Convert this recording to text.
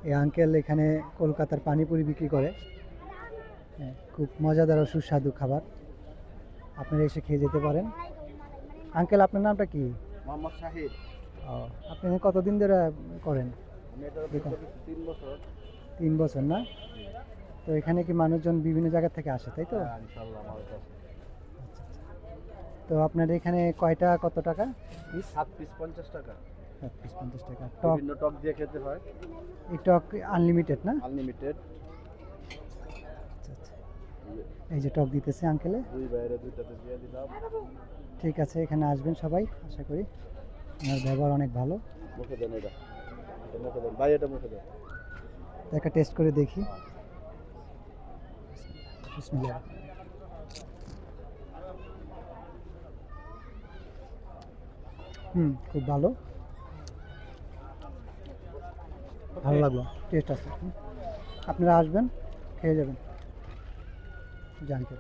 এই আঙ্কেল এখানে কলকাতার পানিপুরি বিক্রি করে। হ্যাঁ, খুব মজাদার ও সুস্বাদু খাবার, আপনারা এসে খেয়ে যেতে পারেন। আঙ্কেল আপনার নামটা কি? মোহাম্মদ শাহিদ। ও, আপনি এখানে কতদিন ধরে করেন? আমি এটা দোকান 3 বছর। 3 বছর না? তো এখানে কি মানুষজন বিভিন্ন জায়গা থেকে আসে, তাই তো? হ্যাঁ, ইনশাআল্লাহ আমার কাছে আচ্ছা, তো আপনার এখানে কয়টা কত টাকা পিস? 7 পিস 50 টাকা। 7 পিস 50 টাকা। টক, বিভিন্ন টক দিয়ে খেতে হয়, এই টক আনলিমিটেড না? আনলিমিটেড। আচ্ছা আচ্ছা, এই যে টক দিতেছে আঙ্কেলে। দুই বাইরে দুইটাতে দিয়ে দিলাম। ঠিক আছে, এখানে আসবেন সবাই, আশা করি। আমার ব্যবহার অনেক ভালো। মুখে দেন এটা, এটা মুখে দেন ভাই, এটা মুখে দেন। তো একটা টেস্ট করে দেখি। বিসমিল্লাহ। খুব ভালো, ভালো লাগলো, টেস্ট আছে। আপনারা আসবেন, খেয়ে যাবেন, জানতে।